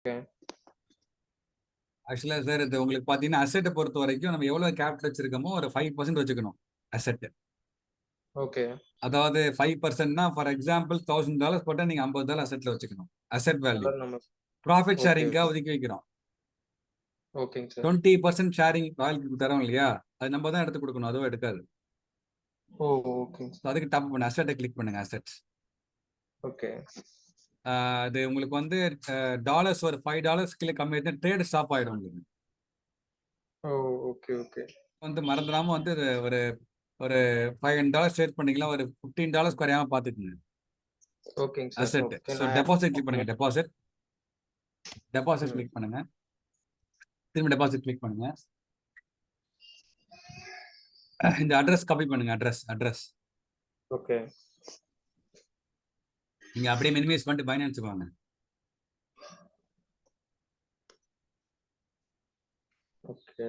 Okay. ஆக்சுவலா sir இது உங்களுக்கு பாத்தீங்கன்னா அசெட்டை பொறுத்த வரைக்கும் நம்ம எவ்வளவு கேபிட்டல் வச்சிருக்கோமோ ஒரு 5% வச்சுக்கணும் அசெட். ஓகே. அதாவது 5%னா ஃபார் எக்ஸாம்பிள் $1000 போட்டா நீங்க $50 அசெட்ல வச்சுக்கணும். Asset value. அதாவது நம்ம ப்ராஃபிட் ஓகே, ஷேரிங்காக ஓகே. ஒதுக்கி வைக்கிறோம். ஓகேங்க சார். 20% ஷேரிங் ராயல்க்கு தரோம் இல்லையா, அது நம்ம தான் எடுத்து கொடுக்கணும், அதுவும் எடுக்காது. ஓ! ஓகேங்க So சார். அதுக்கு டேப் பண்ணு, அசெட்டை கிளிக் பண்ணுங்க, அசெட்ஸ். ஓகே. அது உங்களுக்கு வந்து டாலர்ஸ் ஒரு $5 கீழே கம்மி ஆயிடுச்சுன்னா ட்ரேட் ஸ்டாப் ஆயிடும் உங்களுக்கு. ஓ! Okay, okay. வந்து மறந்துடாம வந்து ஒரு ஒரு $500 ட்ரேட் பண்ணீங்களா, ஒரு $15 குறையாம பார்த்துக்குங்க. ஓகேங்க சார். அசெட். ஓகே. ஸோ நான் டெபாசிட் கிளிக் பண்ணுங்க, டெபாசிட். டெபாசிட் ம். கிளிக் பண்ணுங்க. திரும்ப டெபாசிட் கிளிக் பண்ணுங்க. இந்த அட்ரஸ் காப்பி பண்ணுங்க, அட்ரஸ். ஓகே. நீங்க அப்படியே மினிமைஸ் பண்ணிட்டு பைனான்ஸ் வாங்க. ஓகே.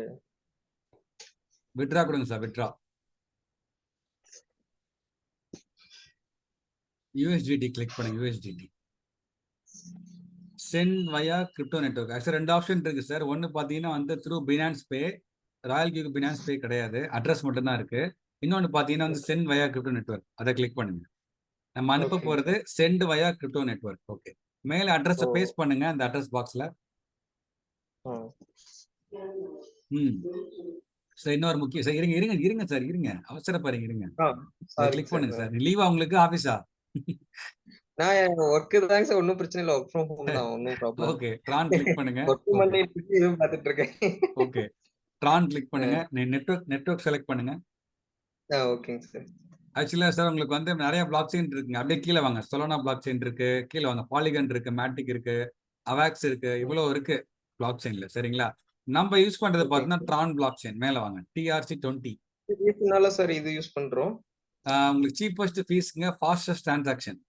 வித்ட்ரா கொடுங்க சார், வித்ட்ரா. USDT கிளிக் பண்ணுங்க, USDT. சென்ட் வயா கிரிப்டோ நெட்வொர்க். ஆக்சுவலி 2 ஆப்ஷன் இருக்கு சார். ஒன்னு பாத்தீங்கன்னா வந்து த்ரூ பினான்ஸ் பே. ராயல் கியூக்கு பினான்ஸ் பே கிடையாது, அட்ரஸ் மட்டும் தான் இருக்கு. இன்னொன்னு பாத்தீங்கன்னா வந்து சென்ட் வயா கிரிப்டோ நெட்வொர்க், அதை கிளிக் பண்ணுங்க. நம்ம அனுப்ப ஓகேங்க போறது சார். சென்ட் வயா கிரிப்டோ நெட்வொர்க். ஓகே. மேல அட்ரஸ் ஓ! பேஸ்ட் பண்ணுங்க அந்த அட்ரஸ் பாக்ஸ்ல. ஆ. ம். சார் இன்னொரு முக்கியம் சார், இருங்க சார், அவசரப்படுறீங்க, இருங்க. ஆ. அதை சாரிங்க கிளிக் சார். பண்ணுங்க சார். லீவா உங்களுக்கு, ஆபீஸா? நான் ஒர்க் தாங்க சார். ஒண்ணும் பிரச்சனை இல்ல. ஒர்க் ஃப்ரம் ஹோம் தான். ஒண்ணும் ப்ராப்ளம் ஓகே, ட்ரான் கிளிக் பண்ணுங்க. ஒர்க் ஓகே, பண்ணிட்டு இதுவும் பார்த்துட்டு இருக்கேன். ஓகே. ட்ரான் கிளிக் பண்ணுங்க. ஆ. நெட்வொர்க் செலக்ட் பண்ணுங்க. ஓகேங்க சார். ஆக்சுவலா சார் உங்களுக்கு வந்து நிறைய பிளாக் செயின் இருக்குங்க. அப்படியே கீழே வாங்க. சொலோனா பிளாக் செயின் இருக்கு, கீழே வாங்க. பாலிகன் இருக்கு, மேட்டிக் இருக்கு, அவாக்ஸ் இருக்கு, இவ்வளவு இருக்கு பிளாக் செயின்ல. சரிங்களா? நம்ம யூஸ் பண்றது ஓகேங்க பார்த்தீங்கன்னா சார். Tran block chain. மேல வாங்க, TRC20. எதுனால சார் இது யூஸ் பண்றோம்? உங்களுக்கு சீப்பஸ்ட் ஃபீஸ்ங்க, ஃபாஸ்டஸ்ட் டிரான்சாக்ஷன்.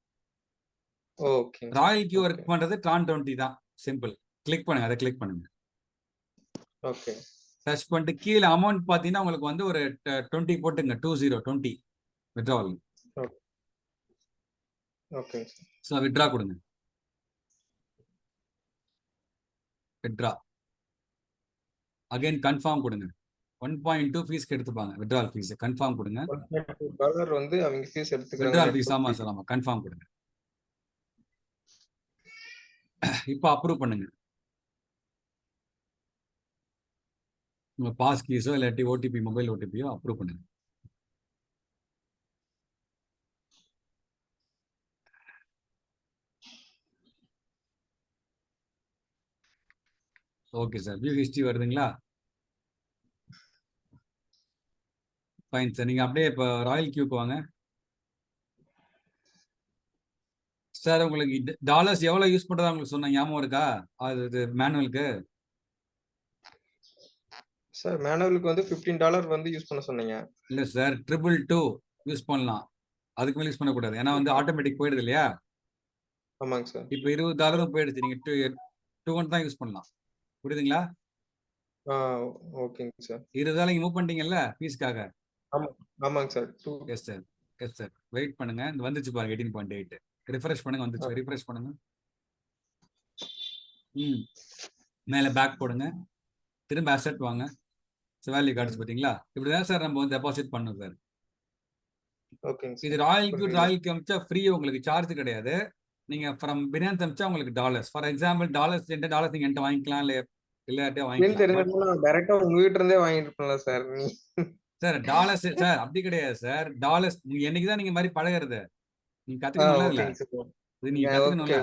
ஓகேங்க sir. Royal Q okay. Work பண்றது ட்ரான் 20 தான். சிம்பிள். கிளிக் பண்ணுங்க, அதை கிளிக் பண்ணுங்க. ஓகே. டச் பண்ணிட்டு கீழே அமௌண்ட் பார்த்தீங்கன்னா உங்களுக்கு வந்து ஒரு 20 போட்டுங்க, 20 வித்ட்ராவல். ஓகே. ஓகேங்க சார். ஸோ வித்ட்ரா கொடுங்க, வித்ட்ரா. அகைன் கன்ஃபார்ம் கொடுங்க. 1.2 ஃபீஸ்க்கு எடுத்துப்பாங்க வித்ட்ரால் ஃபீஸ். கன்ஃபார்ம் கொடுங்க. $1.2 வந்து அவங்க ஃபீஸ் எடுத்துக்கிறாங்க. வித்ட்ரால் ஃபீஸ், நெட்வொர்க் ஆமா ஃபீஸ். சார், ஆமா. கன்ஃபார்ம் கொடுங்க. இப்போ அப்ரூவ் பண்ணுங்க. உங்க பாஸ் கீஸோ இல்லாட்டி ஓடிபி, மொபைல் ஓடிபியோ அப்ரூவ் பண்ணுங்க. Okay sir. வியூ ஹிஸ்டரி வருதுங்களா? Fine sir. நீங்க அப்படியே இப்போ ராயல் கியூக்கு வாங்க. சார் உங்களுக்கு டாலர்ஸ் எவ்வளவு யூஸ் பண்றதா உங்களுக்கு சொன்ன ஞாபகம் இருக்கா? அது மேனுவலுக்கு. சார் மேனுவலுக்கு வந்து $15 வந்து யூஸ் பண்ண சொன்னீங்க. இல்ல சார், 222 யூஸ் பண்ணலாம். அதுக்கு மேல யூஸ் பண்ணக்கூடாது. ஏன்னா வந்து ஆட்டோமேட்டிக் போயிடுது இல்லையா? ஆமாங்க சார். இப்போ $20 போயிடுச்சு. நீங்க 200 தான் யூஸ் பண்ணலாம். புரியுதுங்களா? ஆ ஓகேங்க சார். $20 நீங்க மூவ் பண்ணிட்டீங்கல்ல ஃபீஸ்க்காக. ஆமா. ஆமாங்க சார். Yes sir, yes sir. Wait பண்ணுங்க. இந்த வந்துச்சு பாருங்க 18.8. ரிஃப்ரெஷ் பண்ணுங்க, வந்துச்சு. ரிஃப்ரெஷ் பண்ணுங்க. மேல பேக் போடுங்க. திரும்ப அசெட் வாங்க. வேல்யூ கார்ட்ஸ் பார்த்தீங்களா? இப்படிதான் சார் நம்ம வந்து டெபாசிட் பண்ணணும் சார். ஓகேங்க இது சார். ராயல் புரியுது. அமிச்சா ஃப்ரீ, உங்களுக்கு சார்ஜ் கிடையாது. நீங்க ஃப்ரம் பினான்ஸ் அமிச்சா உங்களுக்கு டாலர்ஸ். ஃபார் எக்ஸாம்பிள் டாலர்ஸ் நீங்க என்கிட்ட வாங்கிக்கலாம், இல்லாட்டியா ஏன்னு வாங்கிக்கலாம். பட் தெரிஞ்சதுன்னா நான் டைரக்டா உங்ககிட்ட இருந்தே வாங்கிட்டு இருப்பேன்ல சார். சார் டாலர்ஸ் சார் அப்படி கிடையாது சார். டாலர்ஸ் என்னைக்குதான் நீங்க மாதிரி பழகுறது? நீங்க கத்துக்கணும்ல, இல்ல ஓகேங்க சார். இது நீங்க ஓகே. கத்துக்கணும்ல.